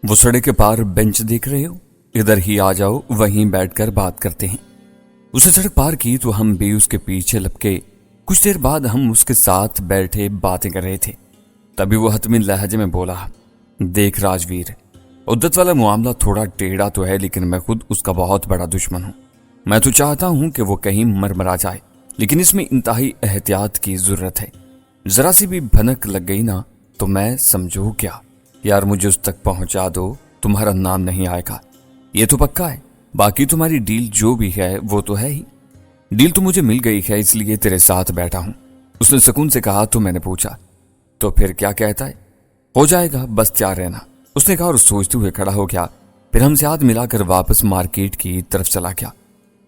वो सड़क के पार बेंच देख रहे हो? इधर ही आ जाओ, वहीं बैठकर बात करते हैं। उसने सड़क पार की तो हम भी उसके पीछे लपके कुछ देर बाद हम उसके साथ बैठे बातें कर रहे थे। तभी वो हतमी लहजे में बोला, देख राजवीर, उद्दत वाला मामला थोड़ा टेढ़ा तो है, लेकिन मैं खुद उसका बहुत बड़ा दुश्मन हूं। मैं तो चाहता हूं कि वो कहीं मरमरा जाए, लेकिन इसमें इंतहाई एहतियात की जरूरत है। जरा सी भी भनक लग गई ना तो मैं समझो क्या यार, मुझे उस तक पहुंचा दो, तुम्हारा नाम नहीं आएगा, ये तो पक्का है। बाकी तुम्हारी डील जो भी है वो तो है ही। डील तो मुझे मिल गई है, इसलिए तेरे साथ बैठा हूं। उसने सुकून से कहा। तो मैंने पूछा, तो फिर क्या कहता है? हो जाएगा, बस तैयार रहना, उसने कहा और सोचते हुए खड़ा हो गया। फिर हमसे हाथ मिलाकर वापस मार्केट की तरफ चला गया।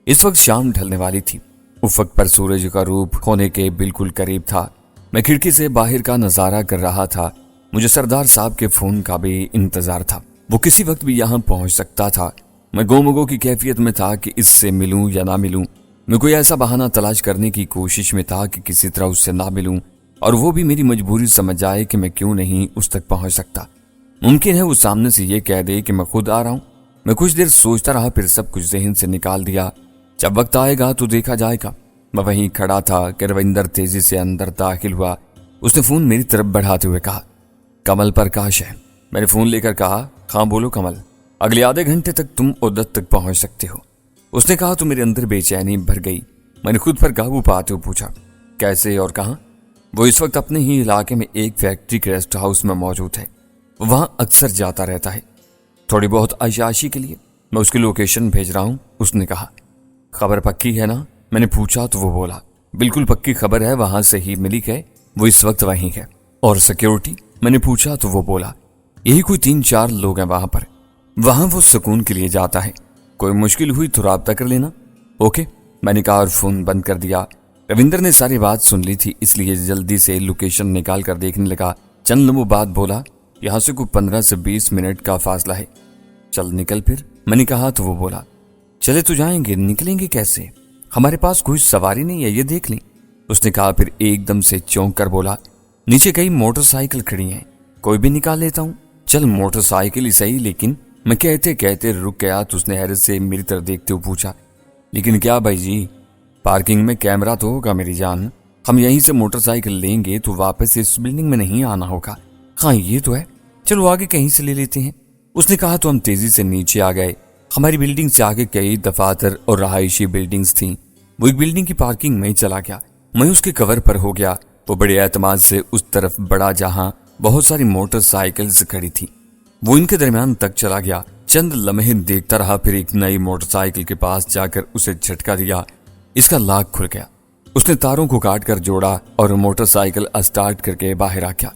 इस वक्त शाम ढलने वाली थी। उफक पर सूरज का रूप होने के बिल्कुल करीब था। मैं खिड़की से बाहर का नजारा कर रहा था। मुझे सरदार साहब के फोन का भी इंतजार था। वो किसी वक्त भी यहां पहुंच सकता था। मैं गोमगो की कैफियत में था कि इससे मिलूं या ना मिलूं। मैं कोई ऐसा बहाना तलाश करने की कोशिश में था कि किसी तरह उससे ना मिलूं और वो भी मेरी मजबूरी समझ जाए कि मैं क्यों नहीं उस तक पहुंच सकता। मुमकिन है वो सामने से ये कह दे कि मैं खुद आ रहा हूं। मैं कुछ देर सोचता रहा, फिर सब कुछ जहन से निकाल दिया। जब वक्त आएगा तो देखा जाएगा। मैं वहीं खड़ा था कि रविंदर तेजी से अंदर दाखिल हुआ। उसने फोन मेरी तरफ बढ़ाते हुए कहा, कमल प्रकाश है। मैंने फोन लेकर कहा, हाँ बोलो कमल, अगले आधे घंटे तक तुम उद्दत तक पहुंच सकते हो। उसने कहा तो मेरे अंदर बेचैनी भर गई। मैंने खुद पर काबू पाते हुए पूछा, कैसे और कहां? वो इस वक्त अपने ही इलाके में एक फैक्ट्री के रेस्ट हाउस में मौजूद है। वहां अक्सर जाता रहता है, थोड़ी बहुत आयशाशी के लिए। मैं उसकी लोकेशन भेज रहा हूं, उसने कहा। खबर पक्की है ना? मैंने पूछा तो वो बोला, बिल्कुल पक्की खबर है, वहां से ही मिली है, वो इस वक्त वहीं है। और सिक्योरिटी? मैंने पूछा तो वो बोला, यही कोई 3-4 लोग हैं वहां पर। वहां वो सुकून के लिए जाता है, कोई मुश्किल हुई तो राब्ता कर लेना। ओके, मैंने कहा और फोन बंद कर दिया। रविंदर ने सारी बात सुन ली थी, इसलिए जल्दी से लोकेशन निकाल कर देखने लगा। चंद लम्हों बाद बोला, यहां से कोई 15 से 20 मिनट का फासला है, चल निकल फिर। मैंने कहा तो वो बोला, चले तो जाएंगे, निकलेंगे कैसे? हमारे पास कोई सवारी नहीं है, ये देख लें। उसने कहा, फिर एकदम से चौंक कर बोला, नीचे कई मोटरसाइकिल खड़ी हैं, कोई भी निकाल लेता हूं। चल मोटरसाइकिल ही सही, लेकिन मैं कहते कहते रुक गया तो उसने हैरत से मेरी तरफ देखते हुए पूछा, लेकिन क्या भाई जी, पार्किंग में कैमरा तो होगा मेरी जान, हम यहीं से मोटरसाइकिल लेंगे तो वापस इस बिल्डिंग में नहीं आना होगा। हाँ ये तो है, चलो आगे कहीं से ले लेते हैं, उसने कहा। तो हम तेजी से नीचे आ गए। हमारी बिल्डिंग से आगे कई दफातर और रहायशी बिल्डिंग्स थीं। वो एक बिल्डिंग की पार्किंग में चला गया। मैं उसके कवर पर हो गया। वो बड़े एतमाद से उस तरफ बढ़ा जहां बहुत सारी मोटरसाइकिल्स खड़ी थी। वो इनके दरमियान तक चला गया। चंद लम्हे देखता रहा, फिर एक नई मोटरसाइकिल के पास जाकर उसे झटका दिया। इसका लॉक खुल गया। उसने तारों को काट कर जोड़ा और मोटरसाइकिल स्टार्ट करके बाहर आ गया।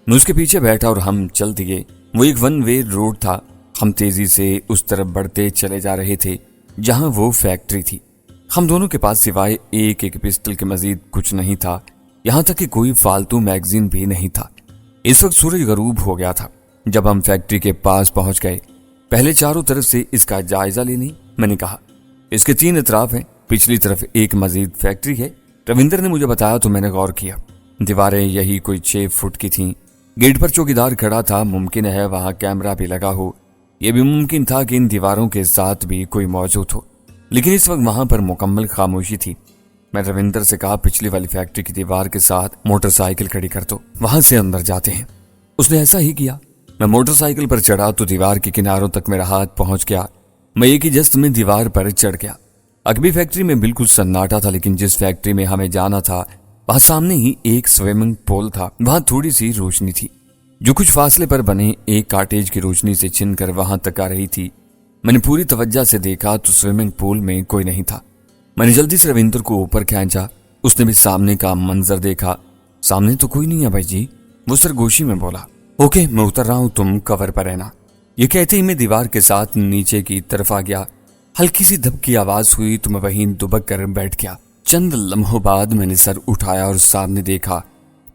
मैं उसके पीछे बैठा और हम चल दिए। वो एक 1 वे रोड था। हम तेजी से उस तरफ बढ़ते चले जा रहे थे जहां वो फैक्ट्री थी। हम दोनों के पास सिवाय एक पिस्टल के मजीद कुछ नहीं था, यहां तक कि कोई फालतू मैगजीन भी नहीं था। इस वक्त सूरज गरूब हो गया था। जब हम फैक्ट्री के पास पहुंच गए, पहले चारों तरफ से इसका जायजा ले लें, मैंने कहा। इसके 3 इतराफ हैं, पिछली तरफ एक मजीद फैक्ट्री है। रविंदर ने मुझे बताया तो मैंने गौर किया। दीवारें यही कोई 6 फुट की थीं। गेट पर चौकीदार खड़ा था। मुमकिन है वहां कैमरा भी लगा हो। यह भी मुमकिन था कि इन दीवारों के साथ भी कोई मौजूद हो, लेकिन इस वक्त वहां पर मुकम्मल खामोशी थी। मैं रविंदर से कहा, पिछली वाली फैक्ट्री की दीवार के साथ मोटरसाइकिल खड़ी कर दो, वहां से अंदर जाते हैं। उसने ऐसा ही किया। मैं मोटरसाइकिल पर चढ़ा तो दीवार के किनारों तक मेरा हाथ पहुंच गया। मैं एक ही जस्त में दीवार पर चढ़ गया। अगली फैक्ट्री में बिल्कुल सन्नाटा था, लेकिन जिस फैक्ट्री में हमें जाना था वहां सामने ही एक स्विमिंग पूल था। वहां थोड़ी सी रोशनी थी जो कुछ फासले पर बने एक काटेज की रोशनी से छिनकर वहां तक आ रही थी। मैंने पूरी तवज्जो से देखा तो स्विमिंग पूल में कोई नहीं था। मैंने जल्दी से रविंदर को ऊपर खींचा। उसने भी सामने का मंजर देखा। सामने तो कोई नहीं है भाई जी, वो सरगोशी में बोला। ओके, मैं उतर रहा हूं, तुम कवर पर रहना। ये कहते ही मैं दीवार के साथ नीचे की तरफ आ गया। हल्की सी धप की आवाज हुई तो मैं वहीं दुबक कर बैठ गया। चंद लम्हों बाद मैंने सर उठाया और सामने देखा।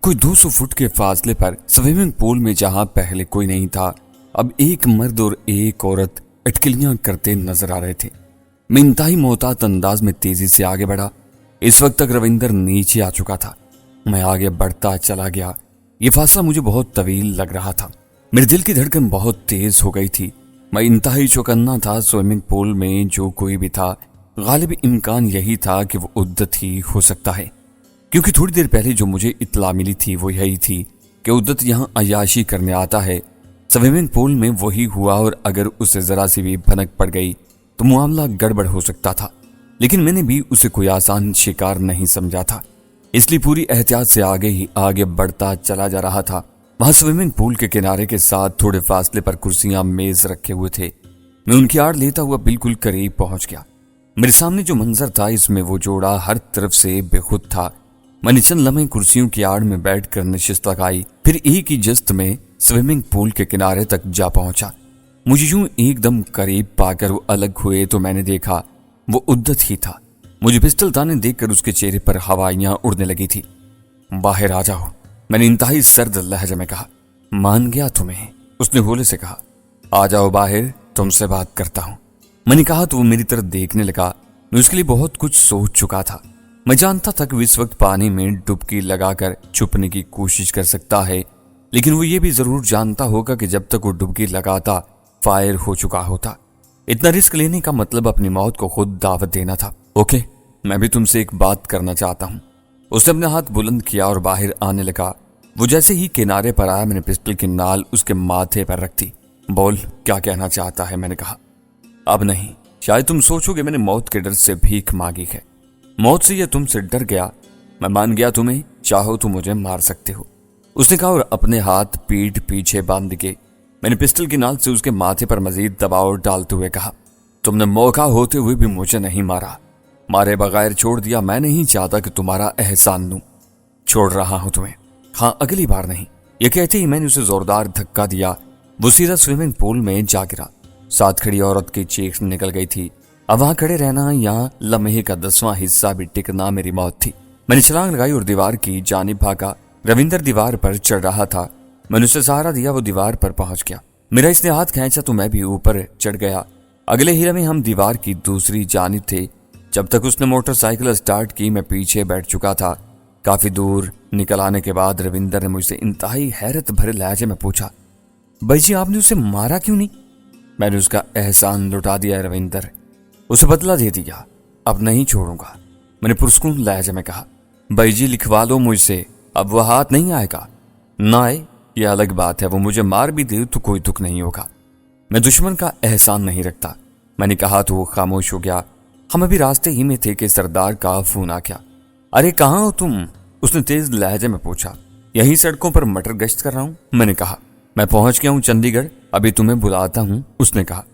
कोई 200 फुट के फासले पर स्विमिंग पूल में जहां पहले कोई नहीं था, अब एक मर्द और एक औरत अटकलियां करते नजर आ रहे थे। मैं इंतहाई मोहतात अंदाज में तेजी से आगे बढ़ा। इस वक्त तक रविंदर नीचे आ चुका था। मैं आगे बढ़ता चला गया। ये फासला मुझे बहुत तवील लग रहा था। मेरे दिल की धड़कन बहुत तेज हो गई थी। मैं इंतहाई चौकन्ना था। स्विमिंग पूल में जो कोई भी था, गालिब इम्कान यही था कि वो उद्दत ही हो सकता है, क्योंकि थोड़ी देर पहले जो मुझे इत्तला मिली थी वो यही थी कि उद्दत यहाँ अयाशी करने आता है। स्विमिंग पूल में वही हुआ और अगर उसे जरा सी भी भनक पड़ गई तो मामला गड़बड़ हो सकता था। लेकिन मैंने भी उसे कोई आसान शिकार नहीं समझा था, इसलिए पूरी एहतियात से आगे ही आगे बढ़ता चला जा रहा था। वहां स्विमिंग पूल के किनारे के साथ थोड़े फासले पर कुर्सियां मेज रखे हुए थे। मैं उनकी आड़ लेता हुआ बिल्कुल करीब पहुंच गया। मेरे सामने जो मंजर था, इसमें वो जोड़ा हर तरफ से बेखुद था। मैंने चंद लम्हे कुर्सियों की आड़ में बैठकर नशिस्त लगाई, फिर एक ही जस्त में स्विमिंग पूल के किनारे तक जा पहुंचा। मुझे यूं एकदम करीब पाकर वो अलग हुए तो मैंने देखा वो उद्दत ही था। मुझे पिस्टल ताने देखकर उसके चेहरे पर हवाइयां उड़ने लगी थी। बाहर आ जाओ, मैंने इंतहाई सर्द लहजे में कहा। मान गया तुम्हें, उसने होले से कहा। आ जाओ बाहर, तुमसे बात करता हूं, मैंने कहा तो वो मेरी तरफ देखने लगा। मैं उसके लिए बहुत कुछ सोच चुका था। मैं जानता था कि वो इस वक्त पानी में डुबकी लगाकर छुपने की कोशिश कर सकता है, लेकिन वो ये भी जरूर जानता होगा कि जब तक वो डुबकी लगाता फायर हो चुका होता। इतना रिस्क लेने का मतलब अपनी मौत को खुद दावत देना था। ओके, मैं भी तुमसे एक बात करना चाहता हूं। उसने अपने हाथ बुलंद किया और बाहर आने लगा। वो जैसे ही किनारे पर आया, मैंने पिस्टल की नाल उसके माथे पर रख दी। बोल, क्या कहना चाहता है, मैंने कहा। अब नहीं, शायद तुम सोचोगे मैंने मौत के डर से भीख मांगी है। मौत से या तुमसे डर गया। मैं मान गया तुम्हें, चाहो तो मुझे मार सकते हो, उसने कहा और अपने हाथ पीठ पीछे बांध के मैंने पिस्टल की नाल से उसके माथे पर मजीद दबाव डालते हुए कहा, तुमने मौका होते हुए भी मुझे नहीं मारा, मारे बगैर छोड़ दिया। मैं नहीं चाहता कि तुम्हारा एहसान लूं। छोड़ रहा हूं तुम्हें, हाँ अगली बार नहीं। ये कहते ही मैंने उसे जोरदार धक्का दिया। वो सीधा स्विमिंग पूल में जा गिरा। साथ खड़ी औरत की चीख निकल गई थी। अब वहां खड़े रहना या लम्हे का 10वां हिस्सा भी टिकना मेरी मौत थी। मैंने छलांग लगाई और दीवार की जानिब भागा। रविंदर दीवार पर चढ़ रहा था। मैंने उसे सहारा दिया, वो दीवार पर पहुंच गया। मेरा इसने हाथ खींचा तो मैं भी ऊपर चढ़ गया। अगले ही लम्हे हम दीवार की दूसरी जानिब थे। जब तक उसने मोटरसाइकिल स्टार्ट की मैं पीछे बैठ चुका था। काफी दूर निकल आने के बाद रविंदर ने मुझसे इंतहाई हैरत भरे लहजे में पूछा, भाई जी आपने उसे मारा क्यों नहीं? मैंने उसका एहसान लुटा दिया रविंदर, उसे बदला दे दिया, अब नहीं छोड़ूंगा, मैंने पुरस्कून लहजे में कहा। भाई जी लिखवा लो मुझसे, अब वह हाथ नहीं आएगा। ना आए ये अलग बात है, वो मुझे मार भी दे तो कोई दुख नहीं होगा। मैं दुश्मन का एहसान नहीं रखता, मैंने कहा तो वो खामोश हो गया। हम अभी रास्ते ही में थे कि सरदार का फोन आ गया। अरे कहाँ हो तुम? उसने तेज लहजे में पूछा। यही सड़कों पर मटर गश्त कर रहा हूँ, मैंने कहा। मैं पहुंच गया हूँ चंडीगढ़, अभी तुम्हें बुलाता हूँ, उसने कहा।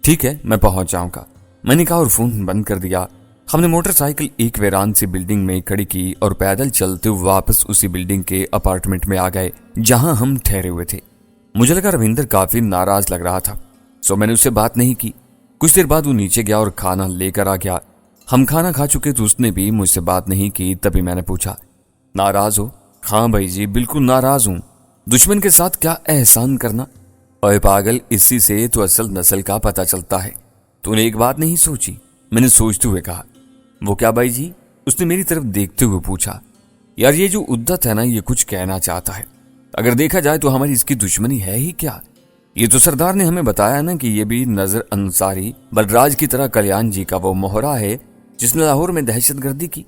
ठीक है मैं पहुंच जाऊंगा, मैंने कहा और फोन बंद कर दिया। हमने मोटरसाइकिल एक वीरान सी बिल्डिंग में खड़ी की और पैदल चलते हुए वापस उसी बिल्डिंग के अपार्टमेंट में आ गए जहां हम ठहरे हुए थे। मुझे लगा रविंदर काफी नाराज लग रहा था, सो मैंने उससे बात नहीं की। कुछ देर बाद वो नीचे गया और खाना लेकर आ गया। हम खाना खा चुके तो उसने भी मुझसे बात नहीं की। तभी मैंने पूछा, नाराज हो? हाँ भाई जी बिल्कुल नाराज हूं, दुश्मन के साथ क्या एहसान करना। ओए पागल, इसी से तो असल नस्ल का पता चलता है। तूने एक बात नहीं सोची? मैंने सोचते हुए कहा। वो क्या भाई जी? उसने मेरी तरफ देखते हुए पूछा। यार ये जो उद्दत है ना, ये कुछ कहना चाहता है। अगर देखा जाए तो हमारी इसकी दुश्मनी है ही क्या? ये तो सरदार ने हमें बताया ना कि ये भी नजर अंसारी बलराज की तरह कल्याण जी का वो मोहरा है जिसने लाहौर में दहशतगर्दी की।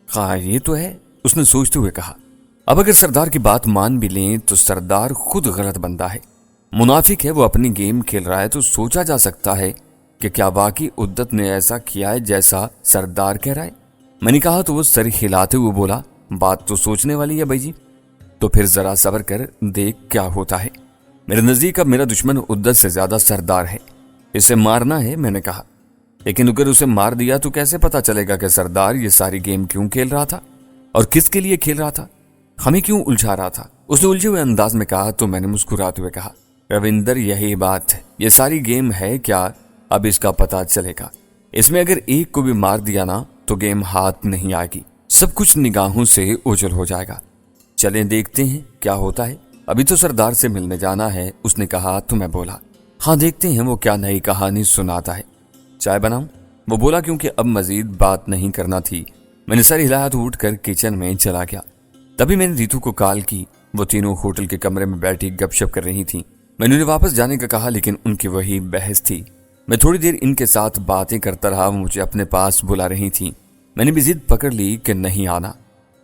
हाँ ये तो है, उसने सोचते हुए कहा। अब अगर सरदार की बात मान भी लें तो सरदार खुद गलत बंदा है, मुनाफिक है, वो अपनी गेम खेल रहा है। तो सोचा जा सकता है कि क्या वाकई उद्दत ने ऐसा किया है जैसा सरदार कह रहा है। मैंने कहा तो वो सर हिलाते हुए बोला, बात तो सोचने वाली है भाई जी, तो फिर जरा सब्र कर देख क्या होता है। मेरे नजदीक अब मेरा दुश्मन उद्दत से ज्यादा सरदार है, इसे मारना है, मैंने कहा। लेकिन अगर उसे मार दिया तो कैसे पता चलेगा कि सरदार ये सारी गेम क्यों खेल रहा था और किसके लिए खेल रहा था, हमें क्यों उलझा रहा था? उसने उलझे हुए अंदाज में कहा। तो मैंने मुस्कुराते हुए कहा, रविंदर यही बात है, ये सारी गेम है क्या, अब इसका पता चलेगा। इसमें अगर एक को भी मार दिया ना तो गेम हाथ नहीं आएगी, सब कुछ निगाहों से ओझल हो जाएगा। चलें देखते हैं क्या होता है, अभी तो सरदार से मिलने जाना है, उसने कहा। तो मैं बोला, हाँ देखते हैं वो क्या नई कहानी सुनाता है। चाय बनाऊं? वो बोला क्योंकि अब मजीद बात नहीं करना थी। मैंने सर हिलाया तो उठकर किचन में चला गया। तभी मैंने रीतू को कॉल की। वो तीनों होटल के कमरे में बैठी गपशप कर रही थी। मैंने उन्हें वापस जाने का कहा, लेकिन उनकी वही बहस थी। मैं थोड़ी देर इनके साथ बातें करता रहा। वो मुझे अपने पास बुला रही थी। मैंने भी जिद पकड़ ली कि नहीं आना।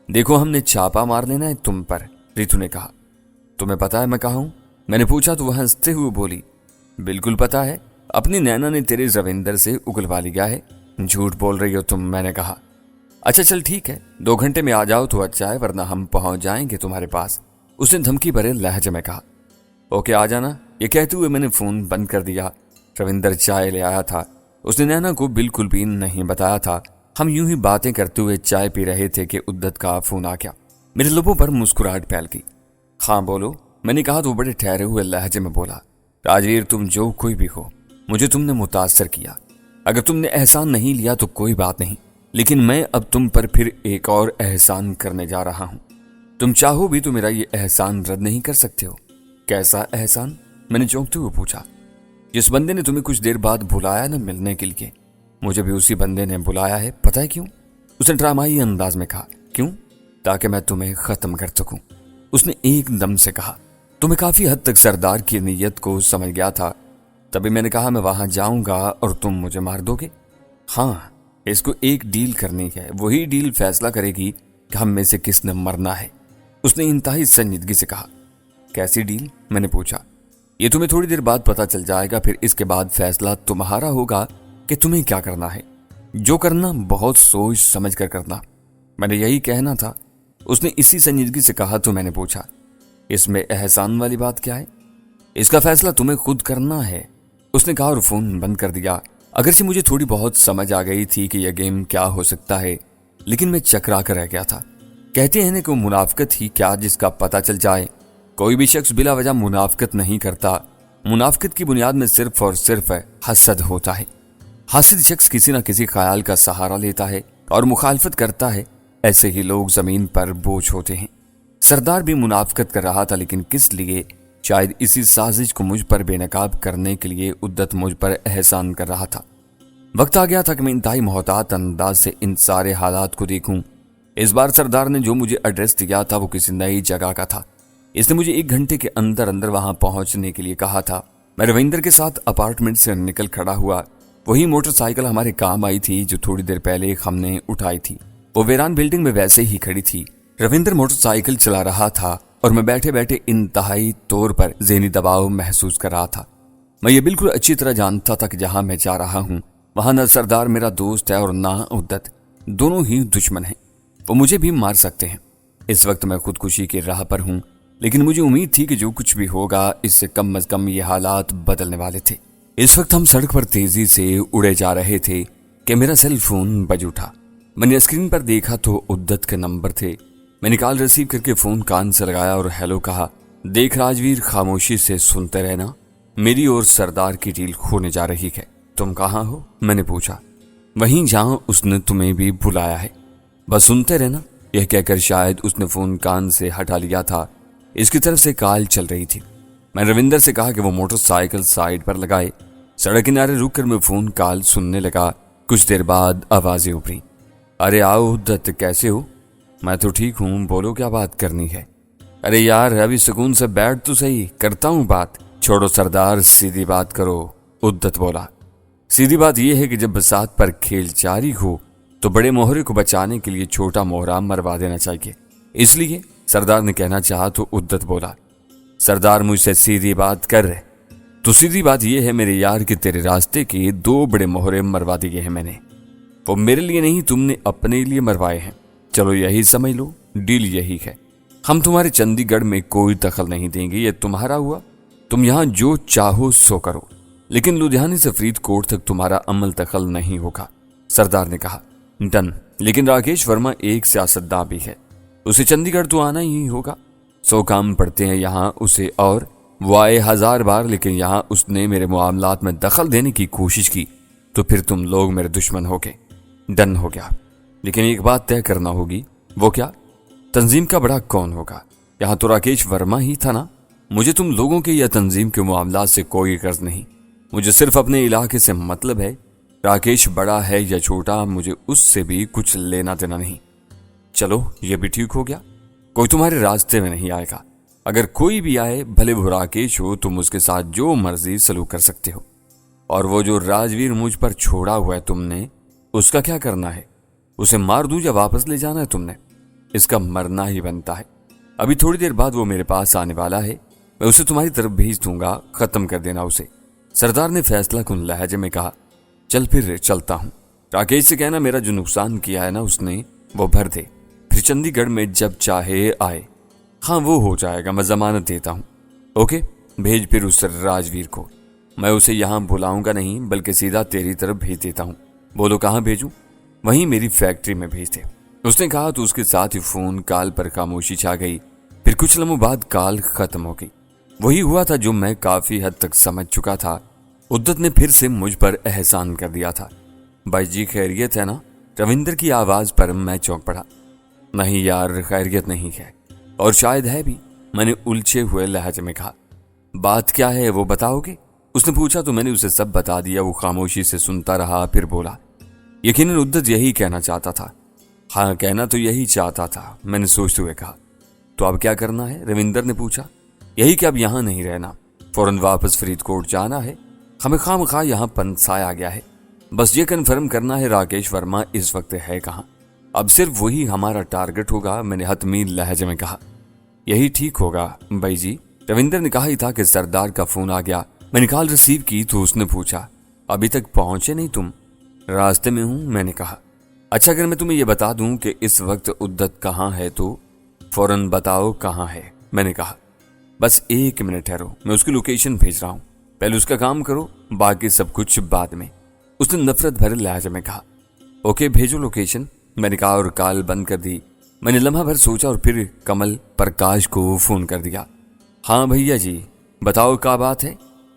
देखो, हमने छापा मार लेना है तुम पर, रितु ने कहा। तुम्हें पता है मैं कहाँ हूं? मैंने पूछा तो वह हंसते हुए बोली, बिल्कुल पता है, अपनी नैना ने तेरे रविंदर से उगलवा लिया है। झूठ बोल रही हो तुम, मैंने कहा। अच्छा चल ठीक है, 2 घंटे में आ जाओ तो अच्छा है, वरना हम पहुंच जाएंगे तुम्हारे पास, उसने धमकी भरे लहजे में कहा। ओके आ जाना। ये कहते हुए मैंने फोन बंद कर दिया। रविंदर चाय ले आया था। उसने नैना को बिल्कुल भी नहीं बताया था। हम यूं ही बातें करते हुए चाय पी रहे थे कि उद्दत का फोन आ गया। मेरे लबों पर मुस्कुराहट फैल गई। हाँ बोलो, मैंने कहा तो बड़े ठहरे हुए लहजे में बोला। राजवीर, तुम जो कोई भी हो, मुझे तुमने मुतासर किया। अगर तुमने एहसान नहीं लिया तो कोई बात नहीं, लेकिन मैं अब तुम पर फिर एक और एहसान करने जा रहा हूं। तुम चाहो भी तो मेरा ये एहसान रद्द नहीं कर सकते हो। कैसा एहसान? मैंने चौंकते हुए पूछा। जिस बंदे ने तुम्हें कुछ देर बाद बुलाया ना मिलने के लिए, मुझे भी उसी बंदे ने बुलाया है। पता है क्यों? उसने ड्रामाई अंदाज में कहा। क्यों? ताकि मैं तुम्हें खत्म कर सकूं, उसने एकदम से कहा। तो मैं काफी हद तक सरदार की नीयत को समझ गया था। तभी मैंने कहा, मैं वहां जाऊंगा और तुम मुझे मार दोगे। हाँ, इसको एक डील करनी है, वही डील फैसला करेगी कि हम में से किसने मरना है, उसने इंतहाई संजीदगी से कहा। कैसी डील? मैंने पूछा। ये तुम्हें थोड़ी देर बाद पता चल जाएगा, फिर इसके बाद फैसला तुम्हारा होगा कि तुम्हें क्या करना है। जो करना बहुत सोच समझ कर करना। मैंने यही कहना था, उसने इसी संजीदगी से कहा। तो मैंने पूछा, इसमें एहसान वाली बात क्या है? इसका फैसला तुम्हें खुद करना है, उसने कहा और फोन बंद कर दिया। अगरचे मुझे थोड़ी बहुत समझ आ गई थी कि यह गेम क्या हो सकता है, लेकिन मैं चकरा कर रह गया था। कहते हैं ना कि मुनाफिकत ही क्या जिसका पता चल जाए। कोई भी शख्स बिला वजह मुनाफिकत नहीं करता। मुनाफिकत की बुनियाद में सिर्फ और सिर्फ हसद होता है। हासिद शख्स किसी न किसी ख्याल का सहारा लेता है और मुखालफत करता है। ऐसे ही लोग जमीन पर बोझ होते हैं। सरदार भी मुनाफिकत कर रहा था, लेकिन किस लिए? शायद इसी साजिश को मुझ पर बेनकाब करने के लिए उद्दत मुझ पर एहसान कर रहा था। वक्त आ गया था कि मैं इंतहाई मोहतात अंदाज से इन सारे हालात को देखूं। इस बार सरदार ने जो मुझे एड्रेस दिया था वो किसी नई जगह का था। इसने मुझे 1 घंटे के अंदर अंदर वहां पहुंचने के लिए कहा था। मैं रविंदर के साथ अपार्टमेंट से निकल खड़ा हुआ। वही मोटरसाइकिल हमारे काम आई थी जो थोड़ी देर पहले हमने उठाई थी। वो वीरान बिल्डिंग में वैसे ही खड़ी थी। रविंदर मोटरसाइकिल चला रहा था और मैं बैठे बैठे इंतहाई तौर पर ज़हनी दबाव महसूस कर रहा था। मैं ये बिल्कुल अच्छी तरह जानता था कि जहां मैं जा रहा हूं वहां न सरदार मेरा दोस्त है और ना उद्दत, दोनों ही दुश्मन हैं। वो मुझे भी मार सकते हैं। इस वक्त मैं खुदकुशी की राह पर हूं, लेकिन मुझे उम्मीद थी कि जो कुछ भी होगा इससे कम अज कम ये हालात बदलने वाले थे। इस वक्त हम सड़क पर तेजी से उड़े जा रहे थे कि मेरा सेल फोन बज उठा। मैंने स्क्रीन पर देखा तो उद्दत के नंबर थे। मैंने कॉल रिसीव करके फोन कान से लगाया और हेलो कहा। देख राजवीर, खामोशी से सुनते रहना, मेरी और सरदार की डील होने जा रही है। तुम कहाँ हो? मैंने पूछा। वहीं जहां उसने तुम्हें भी बुलाया है, बस सुनते रहना। यह कहकर शायद उसने फोन कान से हटा लिया था। इसकी तरफ से कॉल चल रही थी। मैंने रविंदर से कहा कि वो मोटरसाइकिल साइड पर लगाए। सड़क किनारे रुककर मैं फोन कॉल सुनने लगा। कुछ देर बाद आवाजें उभरी। अरे आओ उद्दत, कैसे हो? मैं तो ठीक हूँ, बोलो क्या बात करनी है? अरे यार अभी सुकून से बैठ तो सही, करता हूँ बात। छोड़ो सरदार, सीधी बात करो, उद्दत बोला। सीधी बात यह है कि जब बसात पर खेल जारी हो तो बड़े मोहरे को बचाने के लिए छोटा मोहरा मरवा देना चाहिए, इसलिए सरदार ने कहना चाहा। तो उद्दत बोला, सरदार मुझसे सीधी बात कर रहे? तो सीधी बात यह है मेरे यार कि तेरे रास्ते के 2 बड़े मोहरे मरवा दिए हैं मैंने। वो मेरे लिए नहीं, तुमने अपने लिए मरवाए हैं। चलो यही समझ लो, डील यही है। हम तुम्हारे चंडीगढ़ में कोई दखल नहीं देंगे, ये तुम्हारा हुआ। तुम यहां जो चाहो सो करो, लेकिन लुधियाने से फरीदकोट तक तुम्हारा अमल दखल नहीं होगा, सरदार ने कहा। डन। लेकिन राकेश वर्मा एक सियासतदान भी है, उसे चंडीगढ़ तो आना ही होगा। 100 काम पड़ते हैं यहाँ उसे, और वो आए 1000 बार, लेकिन यहाँ उसने मेरे मामलात में दखल देने की कोशिश की तो फिर तुम लोग मेरे दुश्मन हो गए। डन हो गया, लेकिन एक बात तय करना होगी। वो क्या? तंजीम का बड़ा कौन होगा? यहाँ तो राकेश वर्मा ही था ना। मुझे तुम लोगों के या तंजीम के मामलात से कोई गर्ज नहीं। मुझे सिर्फ अपने इलाके से मतलब है। राकेश बड़ा है या छोटा, मुझे उससे भी कुछ लेना देना नहीं। चलो ये भी ठीक हो गया, कोई तुम्हारे रास्ते में नहीं आएगा। अगर कोई भी आए, भले वो राकेश हो, तुम उसके साथ जो मर्जी सलूक कर सकते हो। और वो जो राजवीर मुझ पर छोड़ा हुआ है तुमने, उसका क्या करना है? उसे मार दूं या वापस ले जाना है तुमने? इसका मरना ही बनता है। अभी थोड़ी देर बाद वो मेरे पास आने वाला है, मैं उसे तुम्हारी तरफ भेज दूंगा, खत्म कर देना उसे। सरदार ने फैसला कुन लहजे में कहा। चल फिर चलता हूं। राकेश से कहना मेरा जो नुकसान किया है ना उसने, वो भर दे, फिर चंडीगढ़ में जब चाहे आए। हाँ वो हो जाएगा, मैं जमानत देता हूं। ओके, भेज फिर उस राजवीर को। मैं उसे यहां बुलाऊंगा नहीं, बल्कि सीधा तेरी तरफ भेज देता हूं। बोलो कहां भेजूं? वहीं मेरी फैक्ट्री में भेज दे, उसने कहा। तो उसके साथ ही फोन कॉल पर खामोशी छा गई। फिर कुछ लम्हों बाद कॉल खत्म हो गई। वही हुआ था जो मैं काफी हद तक समझ चुका था। उद्दत ने फिर से मुझ पर एहसान कर दिया था। भाई जी खैरियत है ना? रविंदर की आवाज पर मैं चौंक पड़ा। नहीं यार, खैरियत नहीं है, और शायद है भी, मैंने उलझे हुए लहजे में कहा। बात क्या है वो बताओगे? उसने पूछा तो मैंने उसे सब बता दिया। वो खामोशी से सुनता रहा, फिर बोला। यकीनन उद्दत यही कहना चाहता था। हाँ, कहना तो यही चाहता था, मैंने सोचते हुए कहा। तो अब क्या करना है? रविंदर ने पूछा। यही कि अब यहां नहीं रहना, फौरन वापस फरीदकोट जाना है। हमें खामखा यहां पनसाया गया है। बस ये कन्फर्म करना है राकेश वर्मा इस वक्त है कहां। अब सिर्फ वही हमारा टारगेट होगा, मैंने हतमी लहजे में कहा। यही ठीक होगा भाई जी। रविंदर ने कहा ही था कि सरदार का फोन आ गया। मैंने कॉल रिसीव की तो उसने पूछा, अभी तक पहुंचे नहीं तुम? रास्ते में हूं, मैंने कहा। अच्छा, अगर मैं तुम्हें यह बता दूं कि इस वक्त उद्दत कहां है तो फौरन बताओ कहां है, मैंने कहा। बस 1 मिनट ठहरो, मैं उसकी लोकेशन भेज रहा हूं, पहले उसका काम करो, बाकी सब कुछ बाद में, उसने नफरत भरे लहजे में कहा। ओके, भेजो लोकेशन, मैंने कहा और कॉल बंद कर दी। मैंने लम्हा भर सोचा और फिर कमल प्रकाश को फोन कर दिया। हाँ भैया जी, बताओ क्या बात है?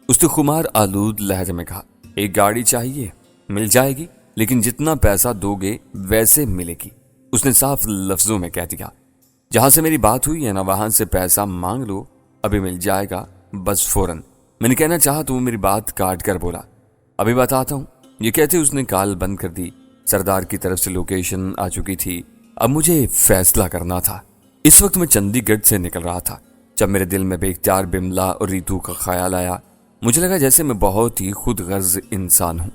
उसने खुमार आलूद लहजे में कहा। एक गाड़ी चाहिए, मिल जाएगी, लेकिन जितना पैसा दोगे वैसे मिलेगी, उसने साफ लफ्जों में कह दिया। जहां से मेरी बात हुई है ना, वहां से पैसा मांग लो, अभी मिल जाएगा, बस फौरन। मैंने कहना चाहा तो वो मेरी बात काट कर बोला, अभी बताता हूं। ये कहते उसने कॉल बंद कर दी। सरदार की तरफ से लोकेशन आ चुकी थी। अब मुझे फैसला करना था। इस वक्त मैं चंडीगढ़ से निकल रहा था जब मेरे दिल में बेख्तियार बिमला और रितु का ख्याल आया। मुझे लगा जैसे मैं बहुत ही खुद गर्ज इंसान हूं,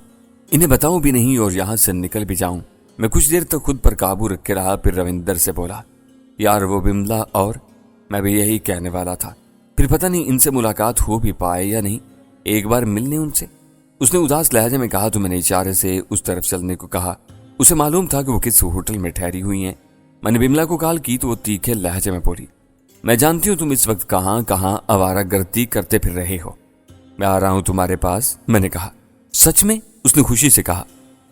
इन्हें बताऊं भी नहीं और यहां से निकल भी जाऊं। मैं कुछ देर तक खुद पर काबू रख के रहा, फिर रविंदर से बोला, यार वो बिमला और मैं भी यही कहने वाला था। फिर पता नहीं इनसे मुलाकात हो भी पाए या नहीं, एक बार मिलने उनसे, उसने उदास लहजे में कहा। तो मैंने इशारे से उस तरफ चलने को कहा। उसे मालूम था कि वो किस होटल में ठहरी हुई हैं। मैंने बिमला को कॉल की तो वो तीखे लहजे में बोली, मैं जानती हूँ तुम इस वक्त कहाँ कहाँ आवारागर्दी करते फिर रहे हो, मैं आ रहा हूँ तुम्हारे पास, मैंने कहा। सच में? उसने खुशी से कहा।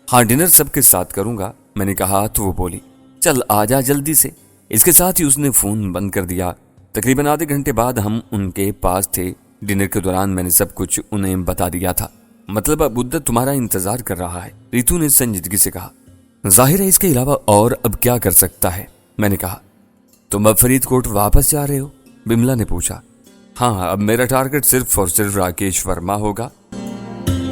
हाँ, डिनर सबके साथ करूंगा, मैंने कहा। तो वो बोली, चल आ जा जल्दी से। इसके साथ ही उसने फोन बंद कर दिया। तकरीबन आधे घंटे बाद हम उनके पास थे। डिनर के दौरान मैंने सब कुछ उन्हें बता दिया था। मतलब अब उद्दत तुम्हारा इंतजार कर रहा है, रितु ने संजीदगी से कहा। जाहिर है, इसके अलावा और अब क्या कर सकता है, मैंने कहा। तुम अब फरीदकोट वापस जा रहे हो? बिमला ने पूछा। हाँ, अब मेरा टारगेट सिर्फ और सिर्फ राकेश वर्मा होगा।